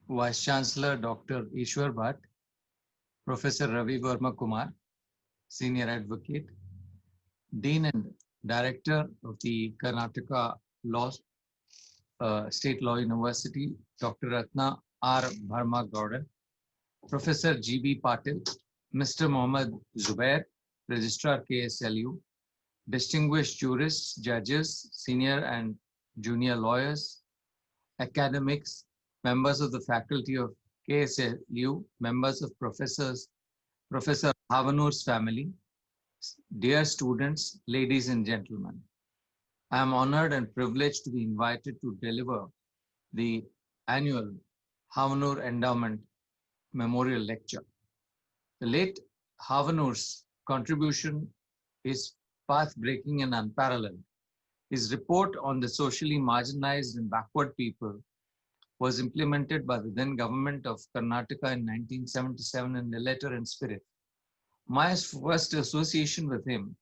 Vice Chancellor Dr. Ishwar Bhatt, Professor Ravi Verma Kumar, Senior Advocate, Dean and Director of the Karnataka Law State Law University, Dr. Ratna R. Bharma Gowda, Professor G.B. Patil, Mr. Mohammad Zubair, Registrar KSLU, distinguished jurists, judges, senior and junior lawyers, academics, members of the faculty of KSLU, members of Professor Havanur's family, dear students, ladies and gentlemen. I am honored and privileged to be invited to deliver the annual Havanur Endowment Memorial Lecture. The late Havanur's contribution is path-breaking and unparalleled. His report on the socially marginalized and backward people was implemented by the then government of Karnataka in 1977 in the letter and spirit. My first association with him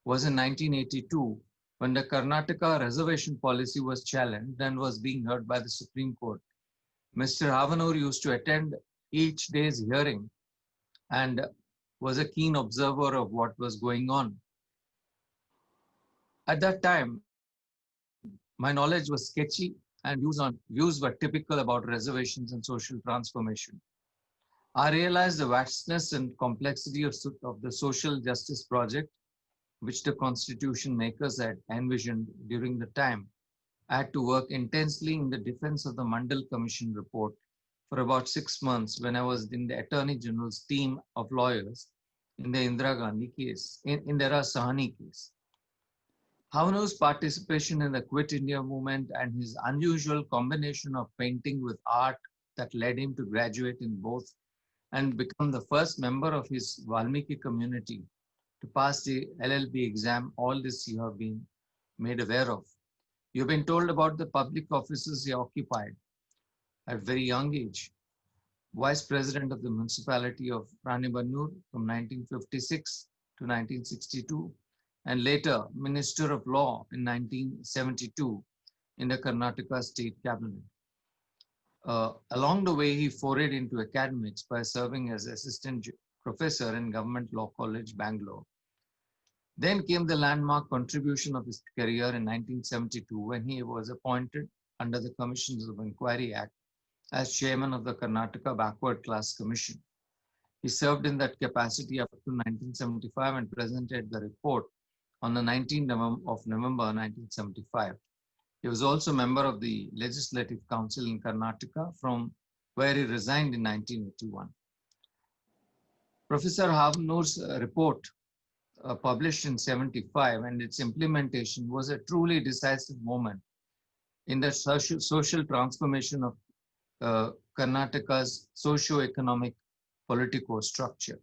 was in 1982 when the Karnataka reservation policy was challenged and was being heard by the Supreme Court. Mr. Havanur used to attend each day's hearing and was a keen observer of what was going on. At that time, my knowledge was sketchy and views were typical about reservations and social transformation. I realized the vastness and complexity of the social justice project which the constitution makers had envisioned during the time. I had to work intensely in the defense of the Mandal Commission report for about 6 months when I was in the Attorney General's team of lawyers in the Indira Gandhi case, in Indira Sahani case. Havanur's participation in the Quit India movement and his unusual combination of painting with art that led him to graduate in both and become the first member of his Valmiki community to pass the LLB exam, all this you have been made aware of. You've been told about the public offices he occupied at a very young age. Vice President of the Municipality of Ranibannur from 1956 to 1962, and later Minister of Law in 1972 in the Karnataka State Cabinet. Along the way, he forayed into academics by serving as assistant professor in Government Law College, Bangalore. Then came the landmark contribution of his career in 1972 when he was appointed under the Commissions of Inquiry Act as chairman of the Karnataka Backward Class Commission. He served in that capacity up to 1975 and presented the report on the 19th of November 1975. He was also a member of the Legislative Council in Karnataka, from where he resigned in 1981. Professor Havanur's report, published in 75, and its implementation was a truly decisive moment in the social transformation of Karnataka's socio-economic political structure.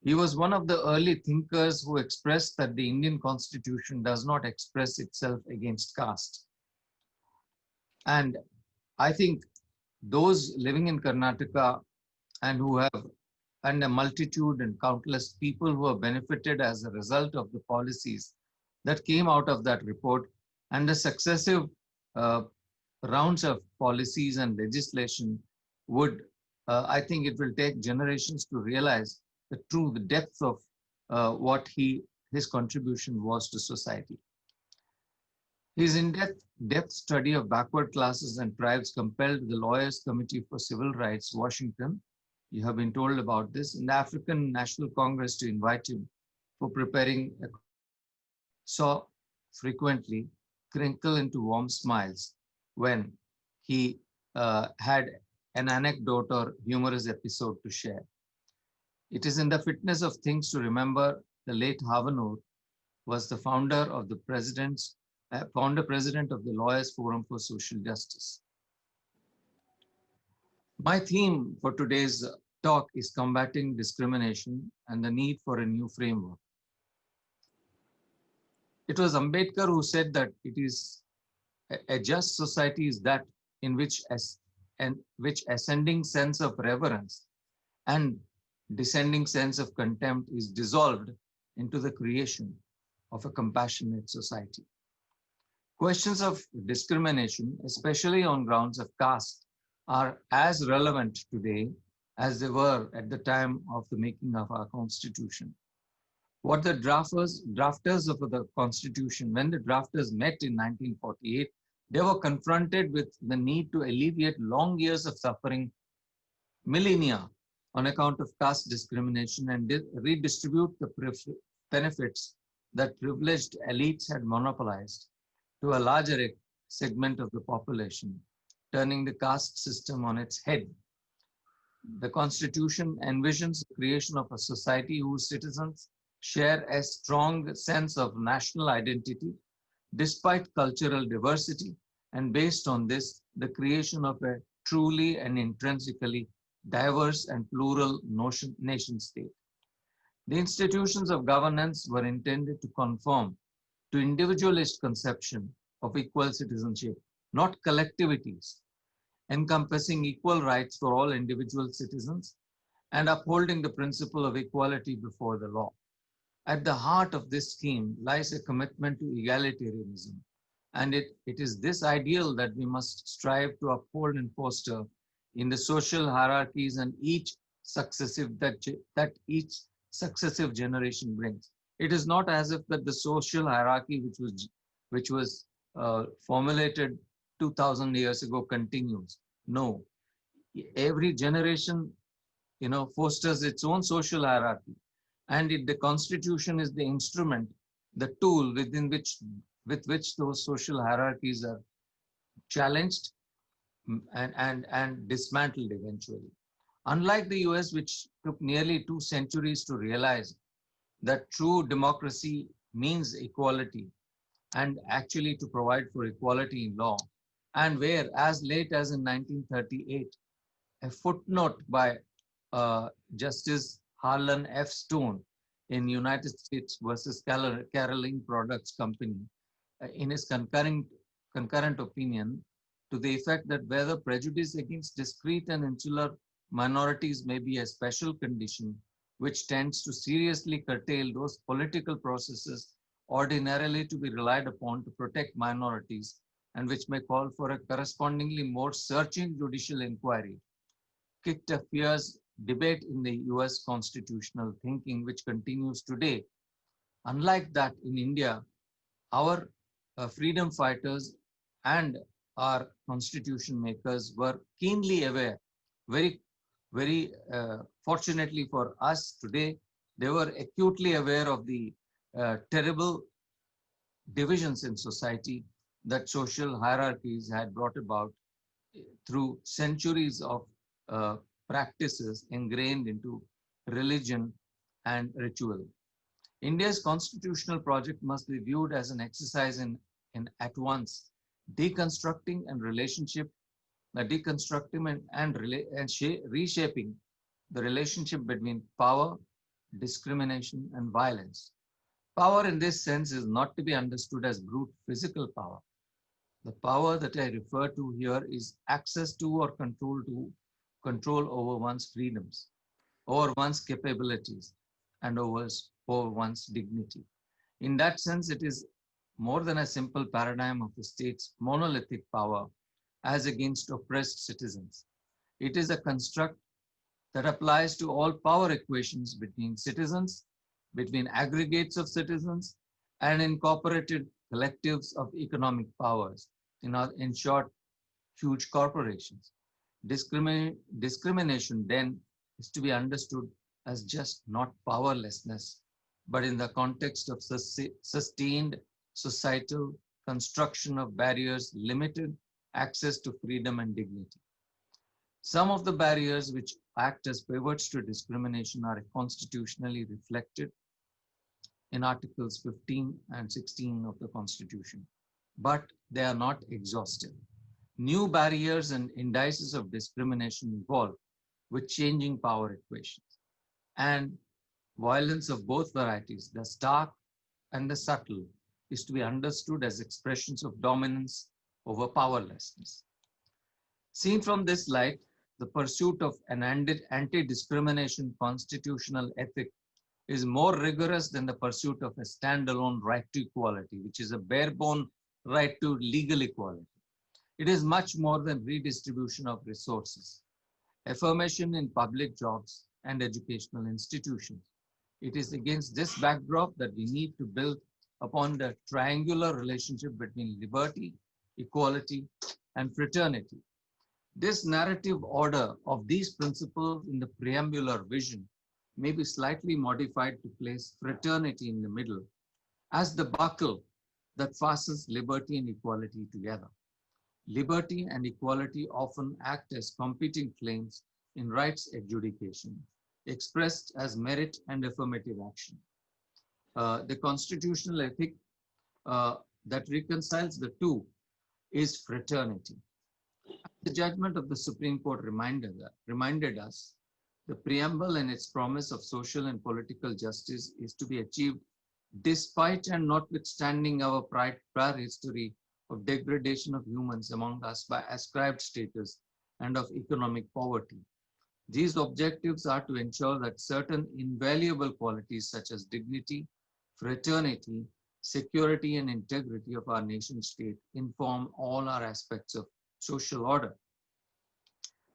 He was one of the early thinkers who expressed that the Indian Constitution does not express itself against caste. And I think those living in Karnataka and who have, and a multitude and countless people who have benefited as a result of the policies that came out of that report and the successive rounds of policies and legislation would, I think it will take generations to realize the depth of what his contribution was to society. His in-depth study of backward classes and tribes compelled the Lawyers Committee for Civil Rights, Washington, you have been told about this, in the African National Congress to invite him for preparing a saw frequently crinkle into warm smiles when he had an anecdote or humorous episode to share. It is in the fitness of things to remember the late Havanur was the founder president of the Lawyers Forum for Social Justice. My theme for today's talk is combating discrimination and the need for a new framework. It was Ambedkar who said that it is a just society is that in which ascending sense of reverence and descending sense of contempt is dissolved into the creation of a compassionate society. Questions of discrimination, especially on grounds of caste, are as relevant today as they were at the time of the making of our Constitution. What the drafters of the Constitution, when the drafters met in 1948, they were confronted with the need to alleviate long years of suffering, millennia, on account of caste discrimination and redistribute the benefits that privileged elites had monopolized to a larger segment of the population, turning the caste system on its head. The Constitution envisions the creation of a society whose citizens share a strong sense of national identity despite cultural diversity, and based on this, the creation of a truly and intrinsically diverse and plural nation state. The institutions of governance were intended to conform to individualist conception of equal citizenship, not collectivities, encompassing equal rights for all individual citizens and upholding the principle of equality before the law. At the heart of this scheme lies a commitment to egalitarianism, and it is this ideal that we must strive to uphold and foster in the social hierarchies and each successive generation brings. It is not as if that the social hierarchy which was formulated 2000 years ago continues. No, every generation fosters its own social hierarchy, and the Constitution is the instrument, the tool with which those social hierarchies are challenged and dismantled eventually. Unlike the US, which took nearly 2 centuries to realize that true democracy means equality and actually to provide for equality in law, and where as late as in 1938, a footnote by Justice Harlan F. Stone in United States versus Caroline Products Company, in his concurrent opinion, to the effect that whether prejudice against discrete and insular minorities may be a special condition which tends to seriously curtail those political processes ordinarily to be relied upon to protect minorities, and which may call for a correspondingly more searching judicial inquiry, kicked a fierce debate in the US constitutional thinking, which continues today. Unlike that in India, our freedom fighters and our constitution makers were keenly aware, very fortunately for us today, they were acutely aware of the terrible divisions in society that social hierarchies had brought about through centuries of practices ingrained into religion and ritual. India's constitutional project must be viewed as an exercise in at once deconstructing and reshaping the relationship between power, discrimination, and violence. Power in this sense is not to be understood as brute physical power. The power that I refer to here is access to or control over one's freedoms, over one's capabilities, and over one's dignity. In that sense, it is more than a simple paradigm of the state's monolithic power as against oppressed citizens. It is a construct that applies to all power equations between citizens, between aggregates of citizens, and incorporated collectives of economic powers, in short, huge corporations. Discrimination then is to be understood as just not powerlessness, but in the context of sustained societal construction of barriers, limited access to freedom and dignity. Some of the barriers which act as pivots to discrimination are constitutionally reflected in Articles 15 and 16 of the Constitution, but they are not exhaustive. New barriers and indices of discrimination evolve with changing power equations, and violence of both varieties, the stark and the subtle, is to be understood as expressions of dominance over powerlessness. Seen from this light, the pursuit of an anti-discrimination constitutional ethic is more rigorous than the pursuit of a standalone right to equality, which is a bare-bone right to legal equality. It is much more than redistribution of resources, affirmation in public jobs and educational institutions. It is against this backdrop that we need to build upon the triangular relationship between liberty, equality, and fraternity. This narrative order of these principles in the preambular vision may be slightly modified to place fraternity in the middle as the buckle that fastens liberty and equality together. Liberty and equality often act as competing claims in rights adjudication, expressed as merit and affirmative action. The constitutional ethic uh, that reconciles the two is fraternity. The judgment of the Supreme Court reminded us the preamble and its promise of social and political justice is to be achieved despite and notwithstanding our prior history of degradation of humans among us by ascribed status and of economic poverty. These objectives are to ensure that certain invaluable qualities such as dignity, fraternity, security, and integrity of our nation state inform all our aspects of social order.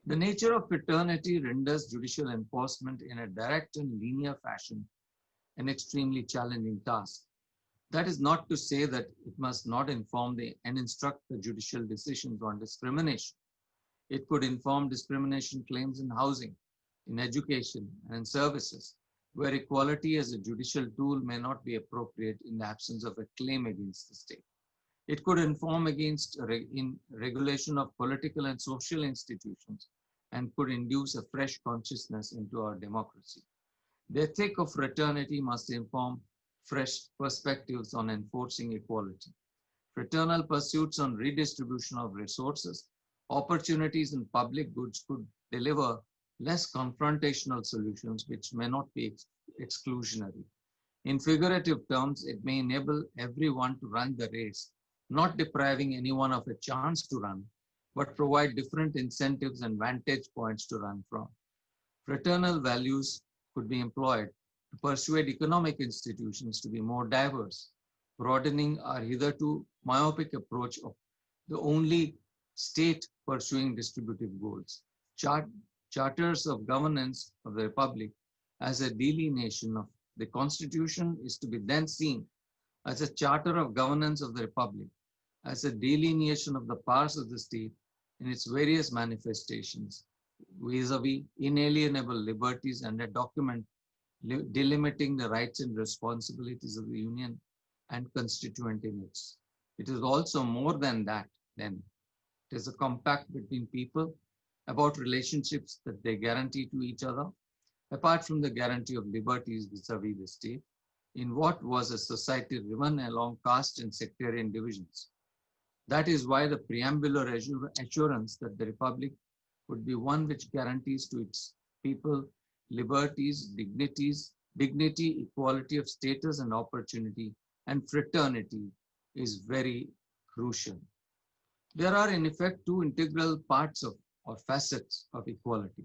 The nature of fraternity renders judicial enforcement in a direct and linear fashion an extremely challenging task. That is not to say that it must not inform and instruct the judicial decisions on discrimination. It could inform discrimination claims in housing, in education, and in services, where equality as a judicial tool may not be appropriate in the absence of a claim against the state. It could inform against in regulation of political and social institutions and could induce a fresh consciousness into our democracy. The ethic of fraternity must inform fresh perspectives on enforcing equality. Fraternal pursuits on redistribution of resources, opportunities, and public goods could deliver less confrontational solutions which may not be exclusionary. In figurative terms, it may enable everyone to run the race, not depriving anyone of a chance to run, but provide different incentives and vantage points to run from. Fraternal values could be employed to persuade economic institutions to be more diverse, broadening our hitherto myopic approach of the only state pursuing distributive goals. Charters of governance of the Republic as a delineation of the Constitution is to be then seen as a charter of governance of the Republic, as a delineation of the powers of the state in its various manifestations, vis-a-vis inalienable liberties, and a document delimiting the rights and responsibilities of the Union and constituent units. It is also more than that, then. It is a compact between people about relationships that they guarantee to each other, apart from the guarantee of liberties vis-a-vis the state, in what was a society driven along caste and sectarian divisions. That is why the preambular assurance that the Republic would be one which guarantees to its people liberties, dignity, equality of status and opportunity, and fraternity is very crucial. There are in effect two integral parts of or facets of equality.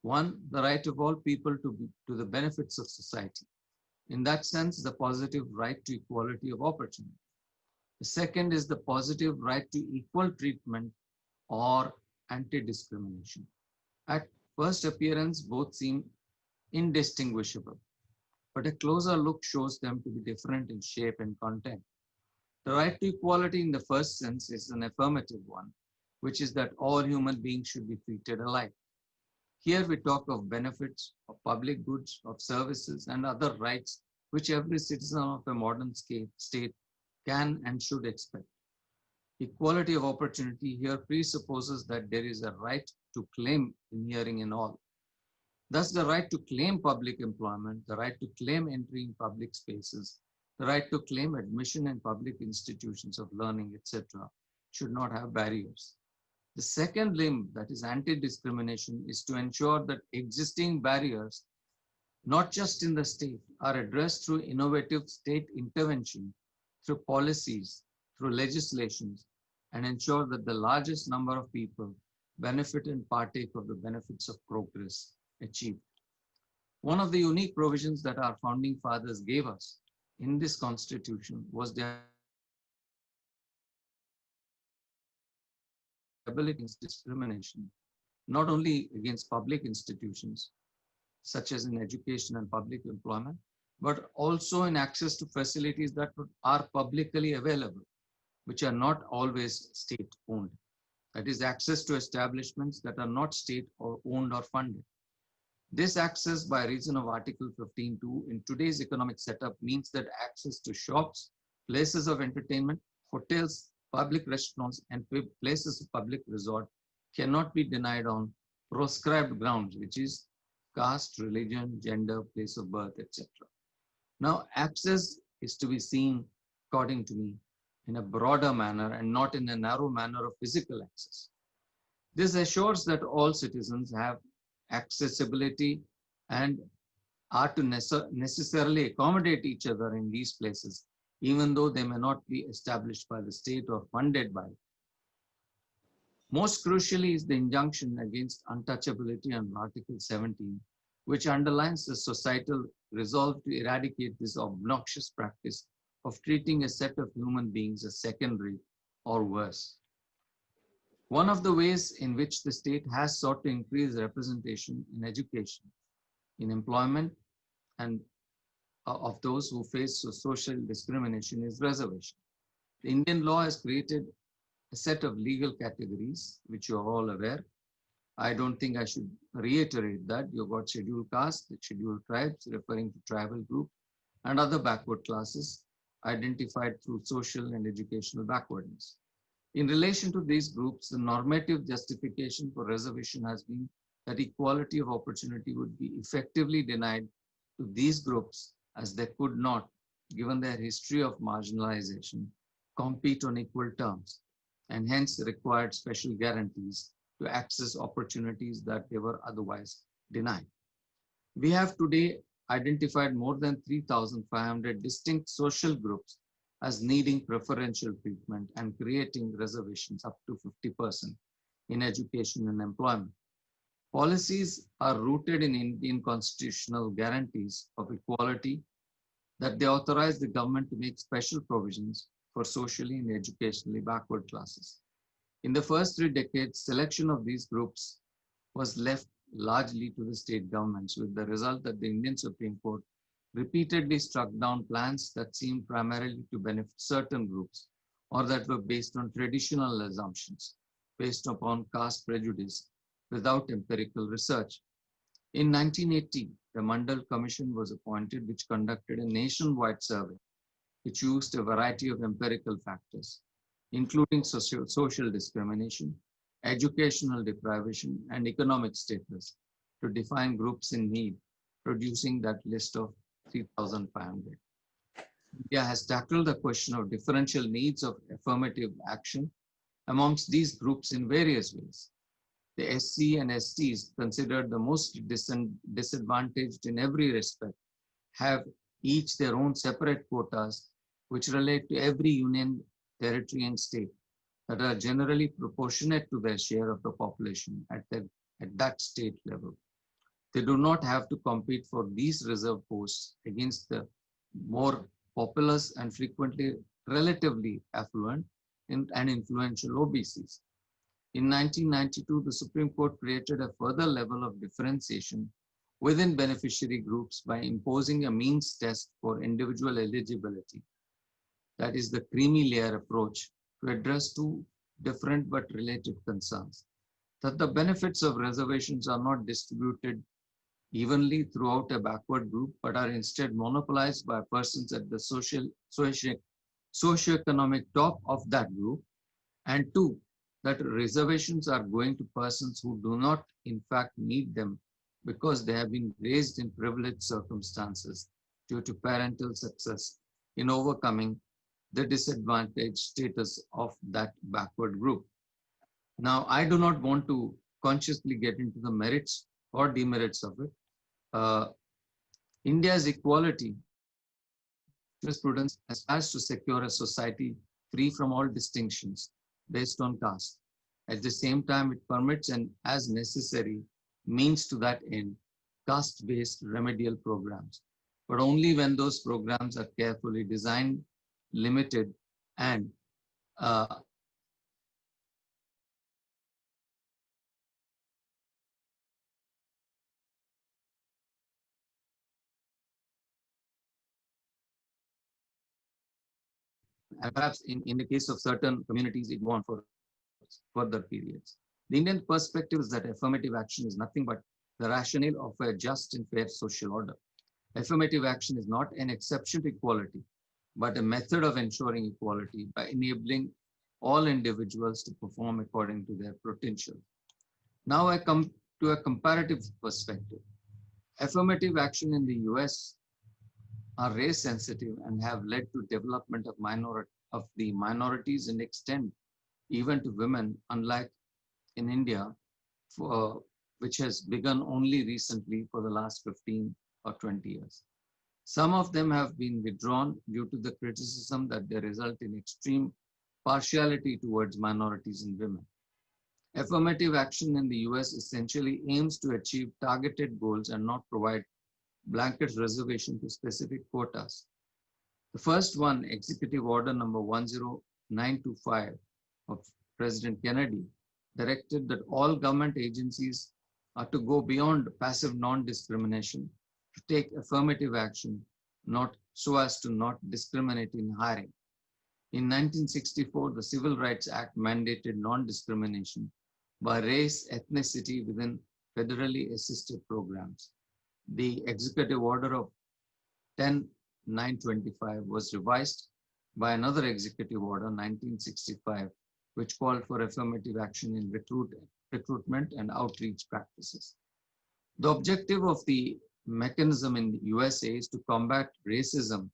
One, the right of all people to the benefits of society. In that sense, the positive right to equality of opportunity. The second is the positive right to equal treatment or anti-discrimination. At first appearance, both seem indistinguishable, but a closer look shows them to be different in shape and content. The right to equality in the first sense is an affirmative one, which is that all human beings should be treated alike. Here we talk of benefits, of public goods, of services, and other rights which every citizen of a modern state can and should expect. Equality of opportunity here presupposes that there is a right to claim inhering in all. Thus, the right to claim public employment, the right to claim entry in public spaces, the right to claim admission in public institutions of learning, etc., should not have barriers. The second limb, that is anti-discrimination, is to ensure that existing barriers, not just in the state, are addressed through innovative state intervention, through policies, through legislations, and ensure that the largest number of people benefit and partake of the benefits of progress achieved. One of the unique provisions that our founding fathers gave us in this constitution was their against discrimination, not only against public institutions, such as in education and public employment, but also in access to facilities that are publicly available, which are not always state-owned. That is, access to establishments that are not state or owned or funded. This access by reason of Article 15.2 in today's economic setup means that access to shops, places of entertainment, hotels, public restaurants, and places of public resort cannot be denied on proscribed grounds, which is caste, religion, gender, place of birth, etc. Now, access is to be seen, according to me, in a broader manner and not in a narrow manner of physical access. This assures that all citizens have accessibility and are to necessarily accommodate each other in these places, even though they may not be established by the state or funded by it. Most crucially is the injunction against untouchability under Article 17, which underlines the societal resolve to eradicate this obnoxious practice of treating a set of human beings as secondary or worse. One of the ways in which the state has sought to increase representation in education, in employment, and of those who face social discrimination is reservation. The Indian law has created a set of legal categories, which you are all aware. I don't think I should reiterate that. You've got scheduled castes, scheduled tribes, referring to tribal group, and other backward classes identified through social and educational backwardness. In relation to these groups, the normative justification for reservation has been that equality of opportunity would be effectively denied to these groups as they could not, given their history of marginalization, compete on equal terms, and hence required special guarantees to access opportunities that they were otherwise denied. We have today identified more than 3,500 distinct social groups as needing preferential treatment and creating reservations up to 50% in education and employment. Policies are rooted in Indian constitutional guarantees of equality that they authorize the government to make special provisions for socially and educationally backward classes. In the first 3 decades, selection of these groups was left largely to the state governments, with the result that the Indian Supreme Court repeatedly struck down plans that seemed primarily to benefit certain groups or that were based on traditional assumptions, based upon caste prejudice, without empirical research. In 1980, the Mandal Commission was appointed, which conducted a nationwide survey, which used a variety of empirical factors, including social discrimination, educational deprivation, and economic status, to define groups in need, producing that list of 3,500. India has tackled the question of differential needs of affirmative action amongst these groups in various ways. The SC and STs, considered the most disadvantaged in every respect, have each their own separate quotas which relate to every union, territory, and state that are generally proportionate to their share of the population at that state level. They do not have to compete for these reserve posts against the more populous and frequently relatively affluent and influential OBCs. In 1992, the Supreme Court created a further level of differentiation within beneficiary groups by imposing a means test for individual eligibility. That is the creamy layer approach to address 2 different but related concerns: that the benefits of reservations are not distributed evenly throughout a backward group, but are instead monopolized by persons at the socioeconomic top of that group, and 2, that reservations are going to persons who do not in fact need them because they have been raised in privileged circumstances due to parental success in overcoming the disadvantaged status of that backward group. Now, I do not want to consciously get into the merits or demerits of it. India's equality jurisprudence aspires to secure a society free from all distinctions based on caste. At the same time, it permits and, as necessary, means to that end, caste-based remedial programs, but only when those programs are carefully designed, limited, and And perhaps in the case of certain communities, it go on for further periods. The Indian perspective is that affirmative action is nothing but the rationale of a just and fair social order. Affirmative action is not an exception to equality, but a method of ensuring equality by enabling all individuals to perform according to their potential. Now I come to a comparative perspective. Affirmative action in the US are race sensitive and have led to development of the minorities and extend even to women, unlike in India, which has begun only recently for the last 15 or 20 years. Some of them have been withdrawn due to the criticism that they result in extreme partiality towards minorities and women. Affirmative action in the US essentially aims to achieve targeted goals and not provide blanket reservation to specific quotas. The first one, Executive Order number 10925 of President Kennedy, directed that all government agencies are to go beyond passive non-discrimination to take affirmative action, not so as to not discriminate in hiring. In 1964, the Civil Rights Act mandated non-discrimination by race, ethnicity within federally assisted programs. The Executive Order of 10925 was revised by another Executive Order, 1965, which called for affirmative action in recruitment and outreach practices. The objective of the mechanism in the USA is to combat racism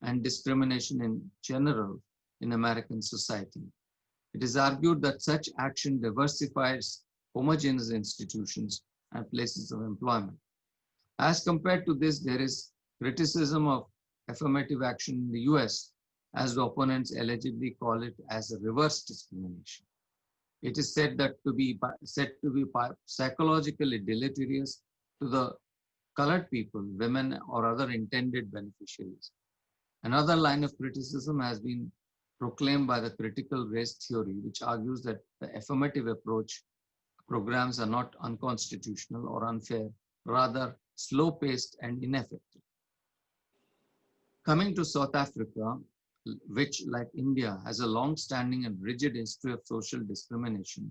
and discrimination in general in American society. It is argued that such action diversifies homogeneous institutions and places of employment. As compared to this, there is criticism of affirmative action in the US, as the opponents allegedly call it as a reverse discrimination. It is said to be psychologically deleterious to the colored people, women, or other intended beneficiaries. Another line of criticism has been proclaimed by the critical race theory, which argues that the affirmative approach programs are not unconstitutional or unfair, rather slow-paced and ineffective. Coming to South Africa, which, like India, has a long-standing and rigid history of social discrimination,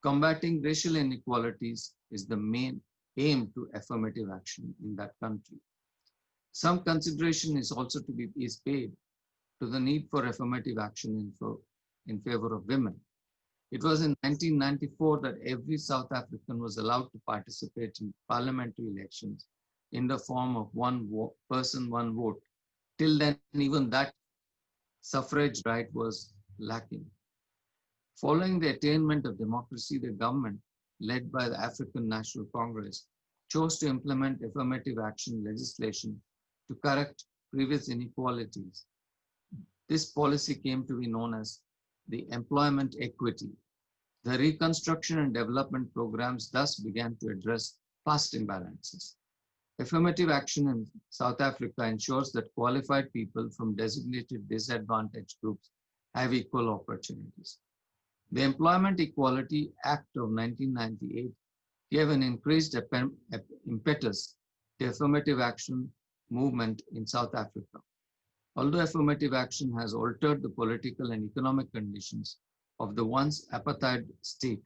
combating racial inequalities is the main aim to affirmative action in that country. Some consideration is also to be paid to the need for affirmative action in favor of women. It was in 1994 that every South African was allowed to participate in parliamentary elections in the form of one person, one vote. Till then, even that suffrage right was lacking. Following the attainment of democracy, the government, led by the African National Congress, chose to implement affirmative action legislation to correct previous inequalities. This policy came to be known as the employment equity. The reconstruction and development programs thus began to address past imbalances. Affirmative action in South Africa ensures that qualified people from designated disadvantaged groups have equal opportunities. The Employment Equality Act of 1998 gave an increased impetus to affirmative action movement in South Africa. Although affirmative action has altered the political and economic conditions of the once apartheid state,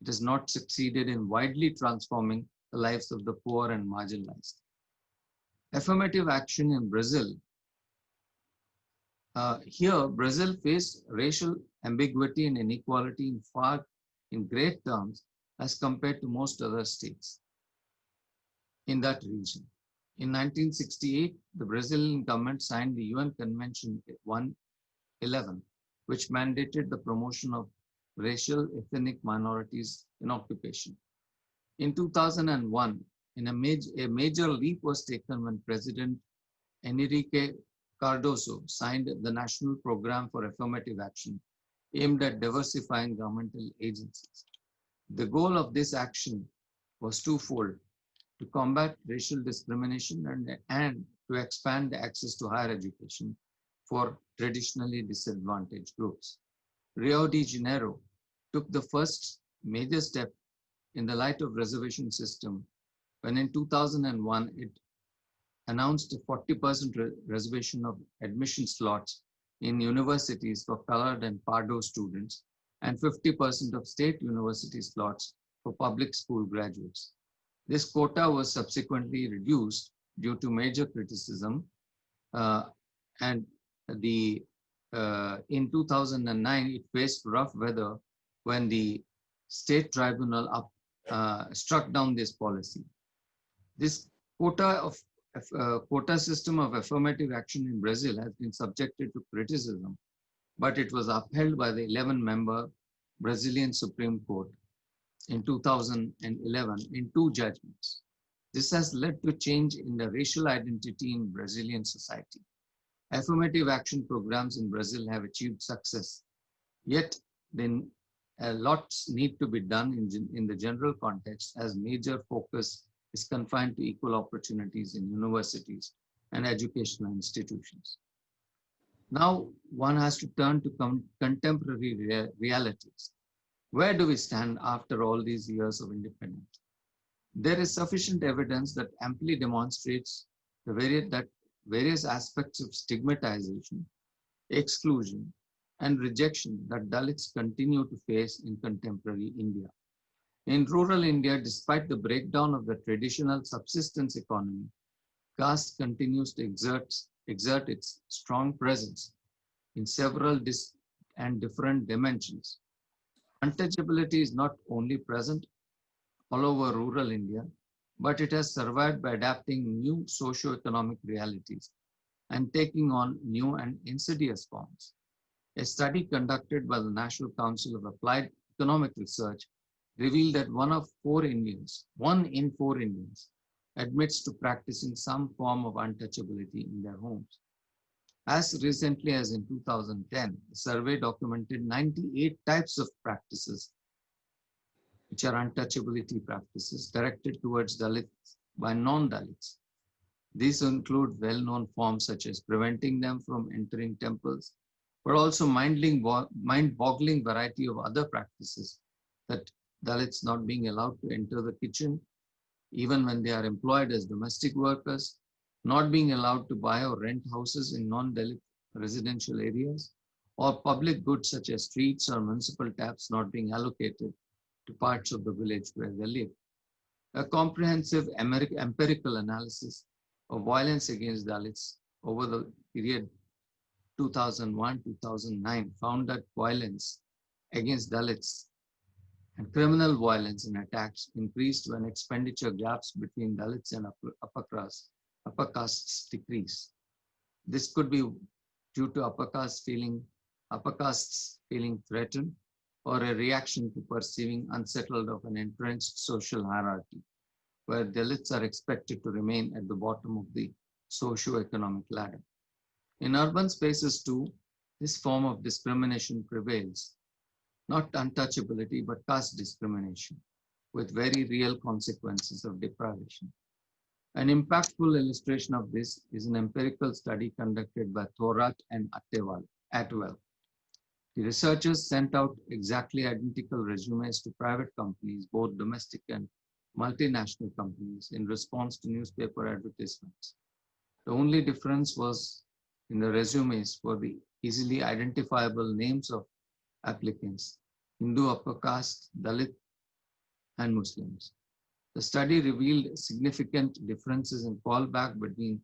it has not succeeded in widely transforming the lives of the poor and marginalized. Affirmative action in Brazil. Here, Brazil faced racial ambiguity and inequality in great terms as compared to most other states in that region. In 1968, the Brazilian government signed the UN Convention 111, which mandated the promotion of racial ethnic minorities in occupation. In 2001, a major leap was taken when President Henrique Cardoso signed the National Program for Affirmative Action aimed at diversifying governmental agencies. The goal of this action was twofold: to combat racial discrimination and to expand the access to higher education for traditionally disadvantaged groups. Rio de Janeiro took the first major step in the light of reservation system when in 2001 it announced a 40% reservation of admission slots in universities for colored and Pardo students, and 50% of state university slots for public school graduates. This quota was subsequently reduced due to major criticism, and in 2009 it faced rough weather when the state tribunal struck down this policy. This quota system of affirmative action in Brazil has been subjected to criticism, but it was upheld by the 11-member Brazilian Supreme Court in 2011 in 2 judgments. This has led to change in the racial identity in Brazilian society. Affirmative action programs in Brazil have achieved success, yet then lots need to be done in the general context, as major focus is confined to equal opportunities in universities and educational institutions. Now one has to turn to contemporary realities. Where do we stand after all these years of independence? There is sufficient evidence that amply demonstrates that various aspects of stigmatization, exclusion, and rejection that Dalits continue to face in contemporary India. In rural India, despite the breakdown of the traditional subsistence economy, caste continues to exert its strong presence in several and different dimensions. Untouchability is not only present all over rural India, but it has survived by adapting new socio-economic realities and taking on new and insidious forms. A study conducted by the National Council of Applied Economic Research revealed that 1 in 4 Indians admits to practicing some form of untouchability in their homes. As recently as in 2010, the survey documented 98 types of practices, which are untouchability practices directed towards Dalits by non-Dalits. These include well-known forms such as preventing them from entering temples, but also mind-boggling variety of other practices, that Dalits not being allowed to enter the kitchen, even when they are employed as domestic workers, not being allowed to buy or rent houses in non-Dalit residential areas, or public goods such as streets or municipal taps not being allocated to parts of the village where they live. A comprehensive empirical analysis of violence against Dalits over the period 2001-2009 found that violence against Dalits and criminal violence and attacks increased when expenditure gaps between Dalits and upper castes decrease. This could be due to upper castes feeling threatened, or a reaction to perceiving unsettled of an entrenched social hierarchy, where Dalits are expected to remain at the bottom of the socio-economic ladder. In urban spaces too, this form of discrimination prevails, not untouchability, but caste discrimination, with very real consequences of deprivation. An impactful illustration of this is an empirical study conducted by Thorat and Atwell. The researchers sent out exactly identical resumes to private companies, both domestic and multinational companies, in response to newspaper advertisements. The only difference was in the resumes for the easily identifiable names of applicants: Hindu upper caste, Dalit, and Muslims. The study revealed significant differences in fallback between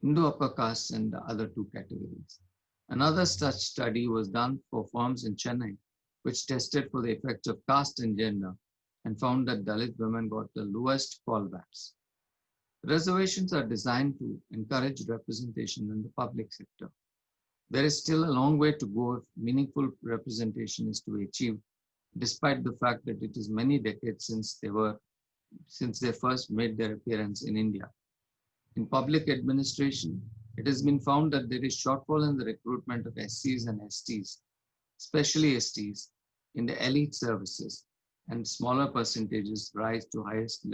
Hindu upper castes and the other 2 categories. Another such study was done for firms in Chennai, which tested for the effects of caste and gender, and found that Dalit women got the lowest fallbacks. Reservations are designed to encourage representation in the public sector. There is still a long way to go if meaningful representation is to be achieved, despite the fact that it is many decades since they first made their appearance in India. In public administration, it has been found that there is shortfall in the recruitment of SCs and STs, especially STs, in the elite services, and smaller percentages rise to highest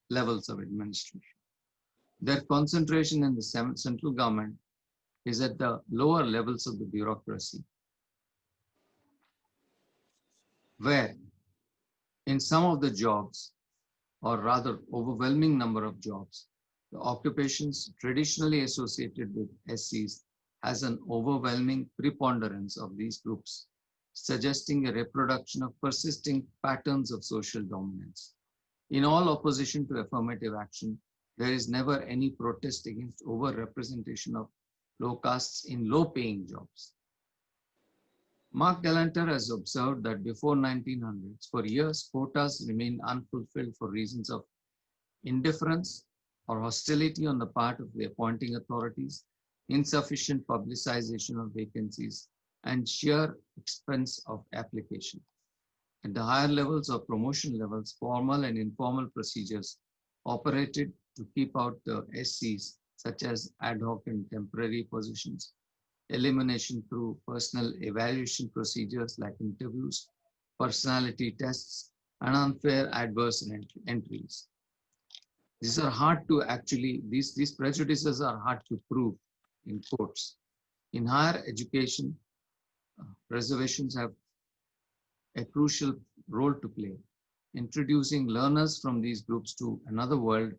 levels of administration. Their concentration in the central government is at the lower levels of the bureaucracy, where in some of the jobs, or rather overwhelming number of jobs, the occupations traditionally associated with SCs has an overwhelming preponderance of these groups, suggesting a reproduction of persisting patterns of social dominance. In all opposition to affirmative action, there is never any protest against overrepresentation of low castes in low-paying jobs. Mark Delanter has observed that before 1900s, for years, quotas remained unfulfilled for reasons of indifference or hostility on the part of the appointing authorities, insufficient publicization of vacancies, and sheer expense of application. At the higher levels or promotion levels, formal and informal procedures operated to keep out the SCs, such as ad hoc and temporary positions, elimination through personal evaluation procedures like interviews, personality tests, and unfair adverse entries. These are hard to actually, these prejudices are hard to prove in courts. In higher education, reservations have a crucial role to play, introducing learners from these groups to another world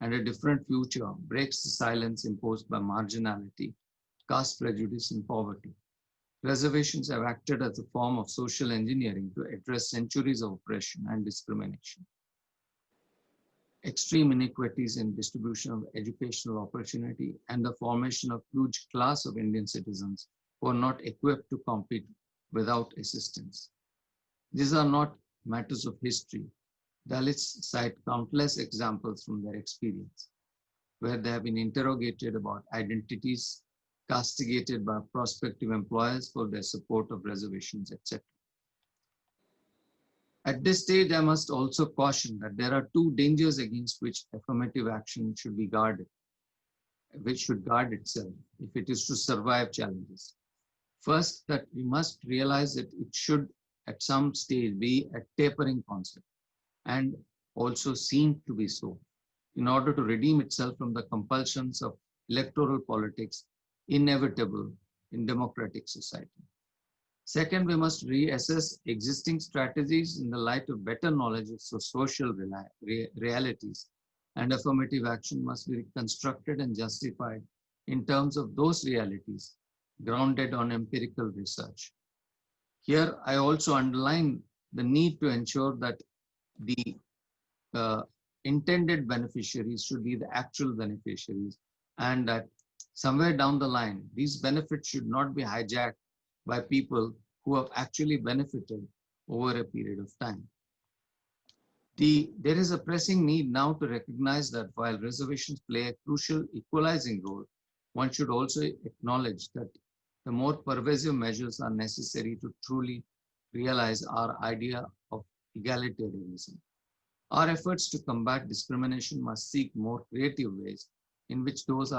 and a different future breaks the silence imposed by marginality, caste prejudice, and poverty. Reservations have acted as a form of social engineering to address centuries of oppression and discrimination. Extreme inequities in distribution of educational opportunity and the formation of huge class of Indian citizens who are not equipped to compete without assistance. These are not matters of history. Dalits cite countless examples from their experience, where they have been interrogated about identities, castigated by prospective employers for their support of reservations, etc. At this stage, I must also caution that there are two dangers against which affirmative action should be guarded, which should guard itself if it is to survive challenges. First, that we must realize that it should at some stage be a tapering concept and also seen to be so in order to redeem itself from the compulsions of electoral politics inevitable in democratic society. Second, we must reassess existing strategies in the light of better knowledge of social realities, and affirmative action must be reconstructed and justified in terms of those realities grounded on empirical research. Here, I also underline the need to ensure that the intended beneficiaries should be the actual beneficiaries, and that somewhere down the line, these benefits should not be hijacked by people who have actually benefited over a period of time. There is a pressing need now to recognize that while reservations play a crucial equalizing role, one should also acknowledge that the more pervasive measures are necessary to truly realize our idea of egalitarianism. Our efforts to combat discrimination must seek more creative ways in which those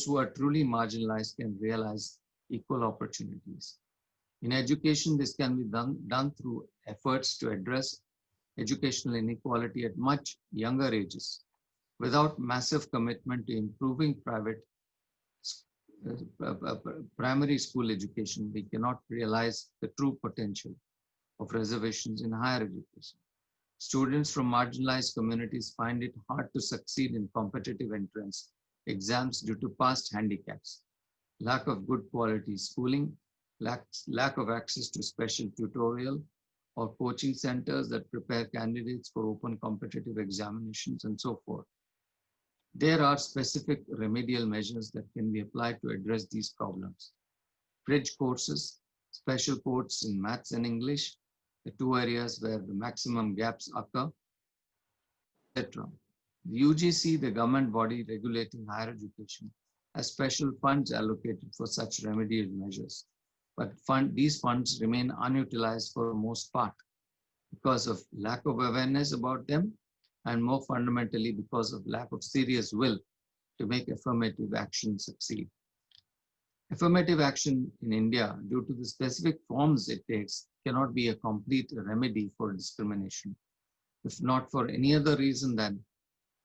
who are truly marginalized can realize equal opportunities. In education, this can be done through efforts to address educational inequality at much younger ages. Without massive commitment to improving primary school education, we cannot realize the true potential of reservations in higher education. Students from marginalized communities find it hard to succeed in competitive entrance exams due to past handicaps, lack of good quality schooling, lack of access to special tutorial or coaching centers that prepare candidates for open competitive examinations, and so forth. There are specific remedial measures that can be applied to address these problems. Bridge courses, special courses in maths and English, the two areas where the maximum gaps occur, etc. The UGC, the government body regulating higher education, has special funds allocated for such remedial measures. But these funds remain unutilized for the most part because of lack of awareness about them, and more fundamentally because of lack of serious will to make affirmative action succeed. Affirmative action in India, due to the specific forms it takes, cannot be a complete remedy for discrimination, if not for any other reason than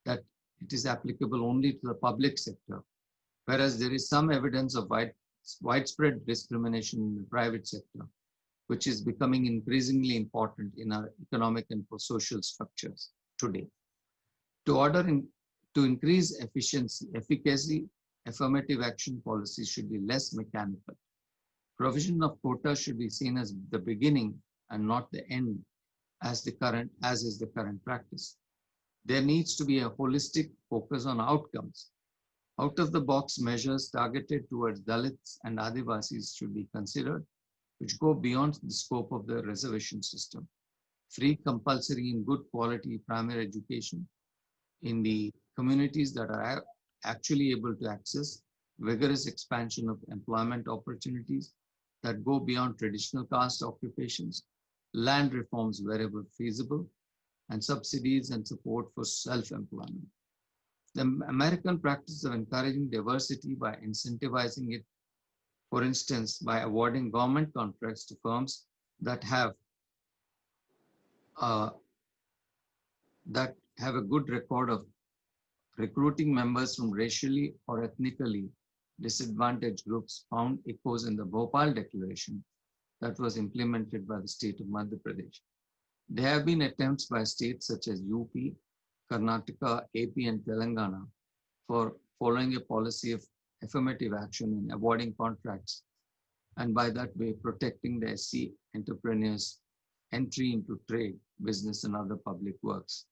that it is applicable only to the public sector, whereas there is some evidence of widespread discrimination in the private sector, which is becoming increasingly important in our economic and social structures today. To increase efficiency, efficacy, affirmative action policies should be less mechanical. Provision of quotas should be seen as the beginning and not the end, as is the current practice. There needs to be a holistic focus on outcomes. Out-of-the-box measures targeted towards Dalits and Adivasis should be considered, which go beyond the scope of the reservation system. Free, compulsory, and good quality primary education in the communities that are actually able to access, vigorous expansion of employment opportunities that go beyond traditional caste occupations, land reforms wherever feasible, and subsidies and support for self-employment. The American practice of encouraging diversity by incentivizing it, for instance, by awarding government contracts to firms that have a good record of recruiting members from racially or ethnically disadvantaged groups, found echoes in the Bhopal Declaration that was implemented by the state of Madhya Pradesh. There have been attempts by states such as UP, Karnataka, AP, and Telangana for following a policy of affirmative action in awarding contracts, and by that way protecting the SC entrepreneurs' entry into trade, business, and other public works.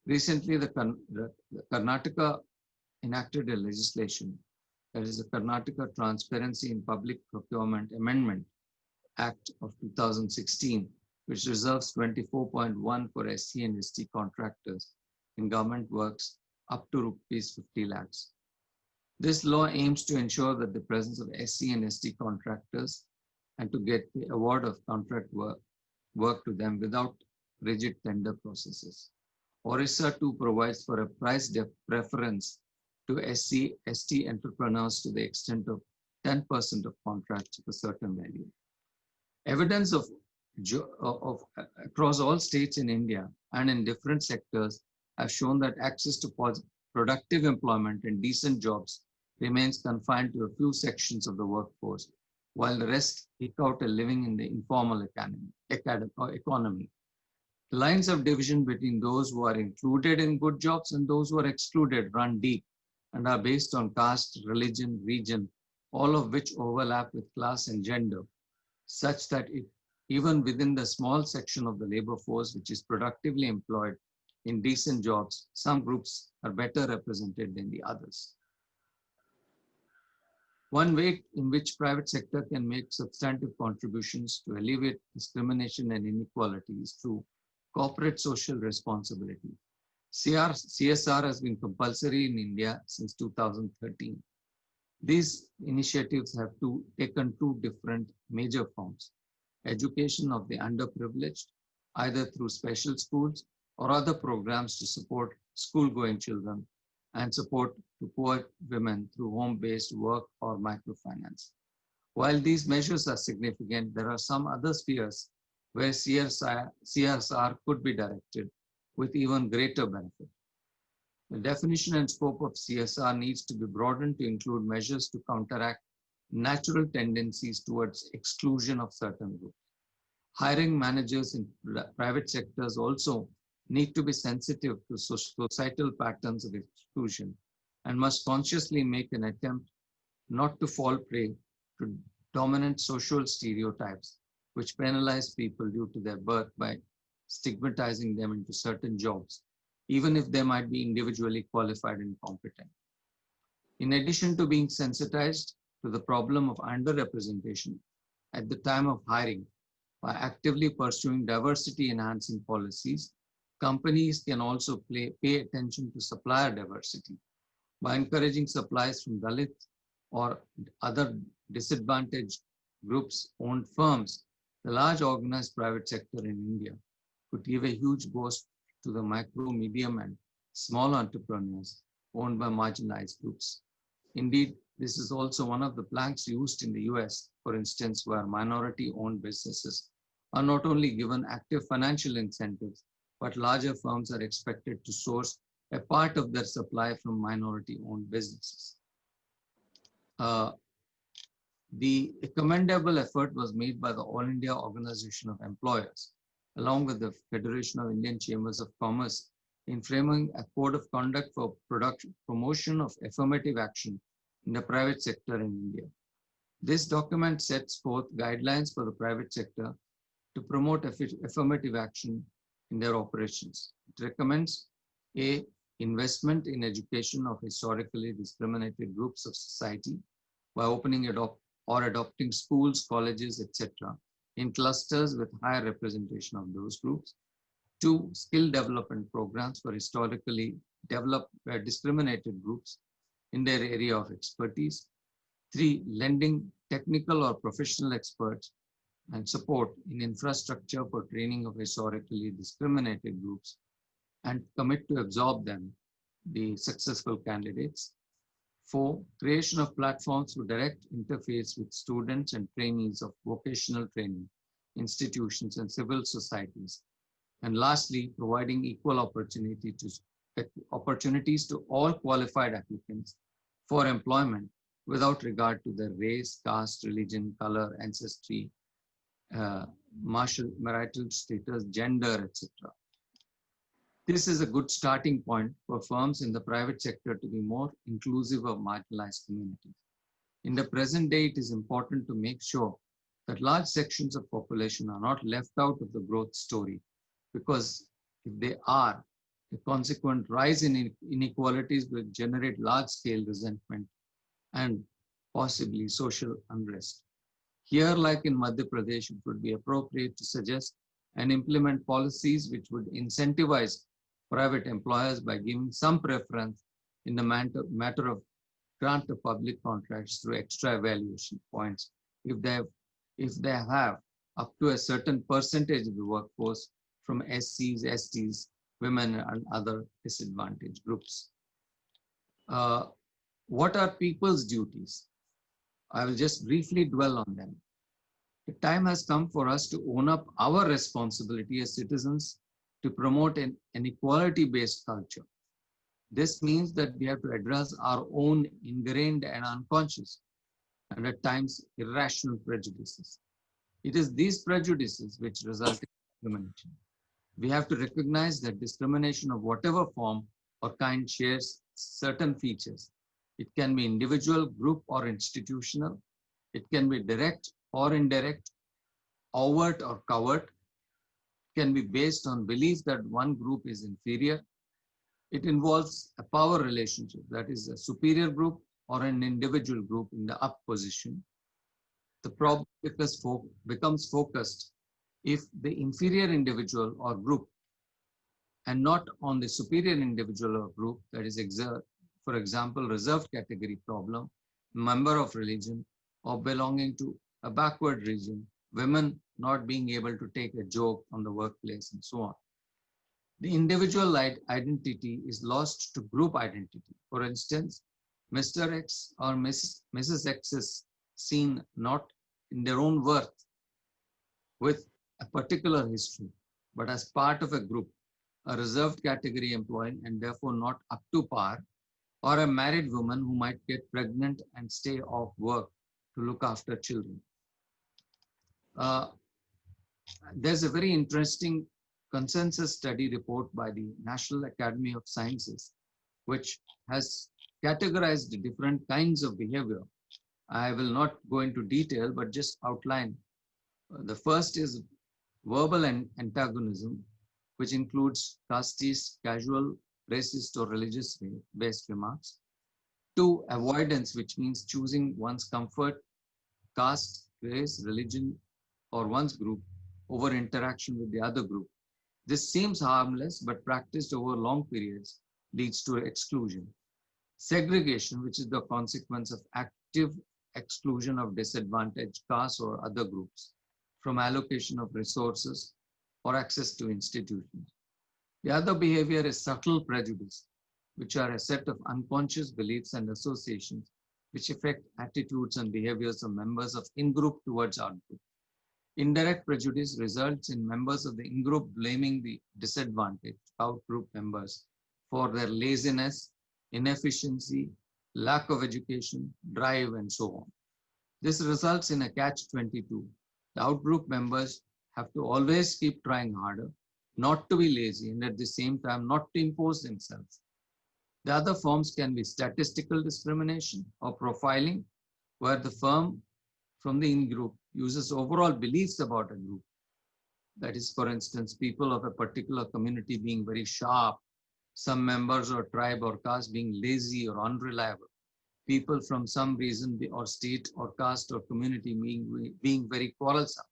Recently, the Karnataka enacted a legislation, that is the Karnataka Transparency in Public Procurement Amendment Act of 2016, which reserves 24.1 for SC and ST contractors in government works up to rupees 50 lakhs. This law aims to ensure that the presence of SC and ST contractors and to get the award of contract work to them without rigid tender processes. Orissa too provides for a price preference to SC, ST entrepreneurs to the extent of 10% of contracts of a certain value. Evidence of across all states in India and in different sectors have shown that access to productive employment and decent jobs remains confined to a few sections of the workforce, while the rest eke out a living in the informal economy. The lines of division between those who are included in good jobs and those who are excluded run deep and are based on caste, religion, region, all of which overlap with class and gender, such that even within the small section of the labor force which is productively employed in decent jobs, some groups are better represented than the others. One way in which private sector can make substantive contributions to alleviate discrimination and inequality is through corporate social responsibility. CSR has been compulsory in India since 2013. These initiatives have taken two different major forms: education of the underprivileged, either through special schools or other programs to support school-going children, and support to poor women through home-based work or microfinance. While these measures are significant, there are some other spheres where CSR could be directed with even greater benefit. The definition and scope of CSR needs to be broadened to include measures to counteract natural tendencies towards exclusion of certain groups. Hiring managers in private sectors also need to be sensitive to societal patterns of exclusion and must consciously make an attempt not to fall prey to dominant social stereotypes which penalize people due to their birth by stigmatizing them into certain jobs, even if they might be individually qualified and competent. In addition to being sensitized to the problem of underrepresentation at the time of hiring, by actively pursuing diversity-enhancing policies, companies can also pay attention to supplier diversity by encouraging supplies from Dalit or other disadvantaged groups-owned firms. The large organized private sector in India could give a huge boost to the micro, medium, and small entrepreneurs owned by marginalized groups. Indeed, this is also one of the planks used in the US, for instance, where minority-owned businesses are not only given active financial incentives, but larger firms are expected to source a part of their supply from minority-owned businesses. The commendable effort was made by the All India Organization of Employers, along with the Federation of Indian Chambers of Commerce, in framing a code of conduct for promotion of affirmative action in the private sector in India. This document sets forth guidelines for the private sector to promote affirmative action in their operations. It recommends a investment in education of historically discriminated groups of society by opening or adopting schools, colleges, etc. in clusters with higher representation of those groups. 2. Skill development programs for historically discriminated groups in their area of expertise. 3. Lending technical or professional experts and support in infrastructure for training of historically discriminated groups and commit to absorb them, the successful candidates. 4. Creation of platforms for direct interface with students and trainees of vocational training institutions and civil societies. And lastly, providing equal opportunities to all qualified applicants for employment without regard to their race, caste, religion, color, ancestry, marital status, gender, etc. This is a good starting point for firms in the private sector to be more inclusive of marginalized communities. In the present day, it is important to make sure that large sections of population are not left out of the growth story, because if they are, the consequent rise in inequalities will generate large-scale resentment and possibly social unrest. Here, like in Madhya Pradesh, it would be appropriate to suggest and implement policies which would incentivize private employers by giving some preference in the matter of grant of public contracts through extra evaluation points if they have up to a certain percentage of the workforce from SCs, STs, women, and other disadvantaged groups. What are people's duties? I will just briefly dwell on them. The time has come for us to own up our responsibility as citizens to promote an equality-based culture. This means that we have to address our own ingrained and unconscious, and at times irrational prejudices. It is these prejudices which result in discrimination. We have to recognize that discrimination of whatever form or kind shares certain features. It can be individual, group, or institutional. It can be direct or indirect, overt or covert. It can be based on belief that one group is inferior. It involves a power relationship, that is a superior group or an individual group in the up position. The problem becomes focused if the inferior individual or group and not on the superior individual or group, that is, for example, reserved category problem, member of religion, or belonging to a backward region, women not being able to take a joke on the workplace, and so on. The individual identity is lost to group identity. For instance, Mr. X or Mrs. X is seen not in their own worth with a particular history, but as part of a group, a reserved category employee and therefore not up to par, or a married woman who might get pregnant and stay off work to look after children. There's a very interesting consensus study report by the National Academy of Sciences, which has categorized the different kinds of behavior. I will not go into detail, but just outline. The first is verbal antagonism, which includes casteist, casual, racist, or religious-based remarks. 2, avoidance, which means choosing one's comfort, caste, race, religion, or one's group over interaction with the other group. This seems harmless, but practiced over long periods leads to exclusion. Segregation, which is the consequence of active exclusion of disadvantaged castes or other groups from allocation of resources or access to institutions. The other behavior is subtle prejudice, which are a set of unconscious beliefs and associations which affect attitudes and behaviors of members of in-group towards out-group. Indirect prejudice results in members of the in-group blaming the disadvantaged out-group members for their laziness, inefficiency, lack of education, drive, and so on. This results in a catch-22. The out-group members have to always keep trying harder, not to be lazy, and at the same time not to impose themselves. The other forms can be statistical discrimination or profiling, where the firm from the in-group uses overall beliefs about a group. That is, for instance, people of a particular community being very sharp, some members or tribe or caste being lazy or unreliable, people from some reason or state or caste or community being very quarrelsome,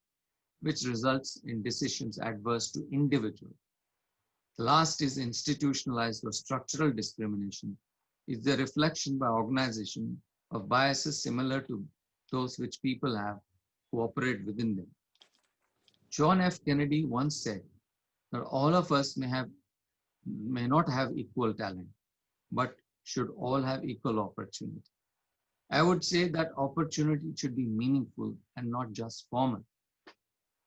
which results in decisions adverse to individuals. The last is institutionalized or structural discrimination. It's the reflection by organization of biases similar to those which people have who operate within them. John F. Kennedy once said that all of us may not have equal talent, but should all have equal opportunity. I would say that opportunity should be meaningful and not just formal.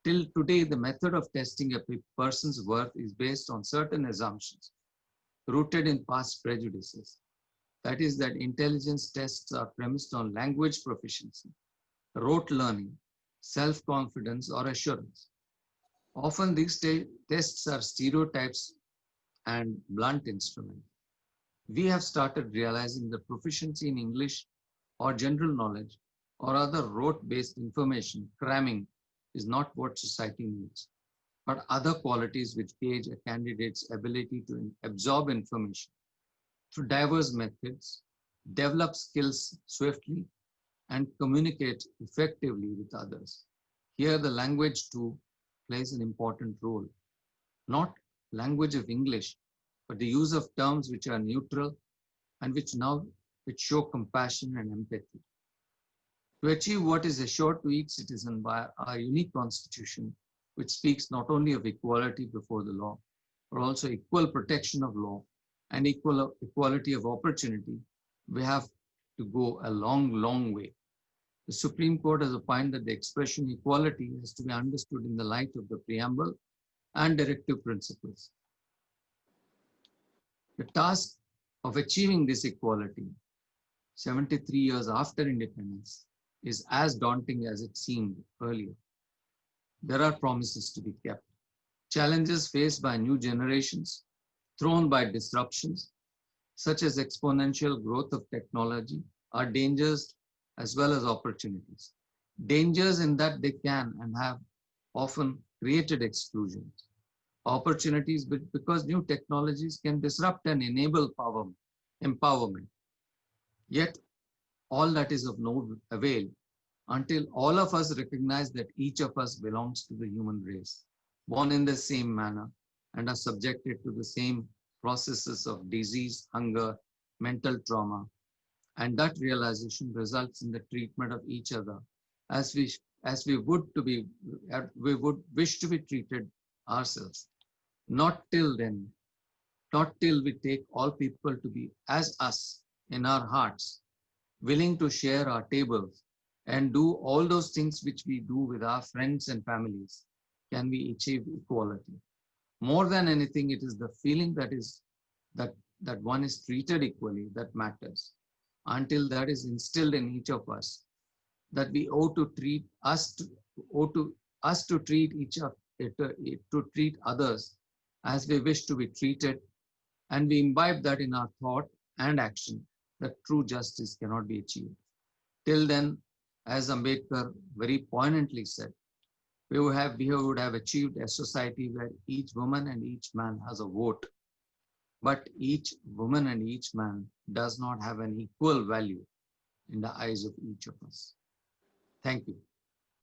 Till today, the method of testing a person's worth is based on certain assumptions rooted in past prejudices. That is, that intelligence tests are premised on language proficiency, rote learning, self-confidence, or assurance. Often these tests are stereotypes and blunt instruments. We have started realizing that proficiency in English or general knowledge or other rote-based information cramming is not what society needs, but other qualities which gauge a candidate's ability to absorb information through diverse methods, develop skills swiftly, and communicate effectively with others. Here, the language too plays an important role. Not language of English, but the use of terms which are neutral and which show compassion and empathy. To achieve what is assured to each citizen by our unique constitution, which speaks not only of equality before the law, but also equal protection of law and equality of opportunity, we have to go a long, long way. The Supreme Court has opined that the expression equality has to be understood in the light of the preamble and directive principles. The task of achieving this equality, 73 years after independence, is as daunting as it seemed earlier. There are promises to be kept, challenges faced by new generations, thrown by disruptions, such as exponential growth of technology, are dangers as well as opportunities. Dangers in that they can and have often created exclusions. Opportunities because new technologies can disrupt and enable empowerment. Yet, all that is of no avail until all of us recognize that each of us belongs to the human race, born in the same manner and are subjected to the same processes of disease, hunger, mental trauma. And that realization results in the treatment of each other as we would wish to be treated ourselves. Not till then, not till we take all people to be as us in our hearts, willing to share our tables and do all those things which we do with our friends and families, can we achieve equality. More than anything, it is the feeling that one is treated equally that matters. Until that is instilled in each of us, that we owe to treat others as we wish to be treated, and we imbibe that in our thought and action, that true justice cannot be achieved. Till then, as Ambedkar very poignantly said, we would have achieved a society where each woman and each man has a vote, but each woman and each man does not have an equal value in the eyes of each of us. Thank you.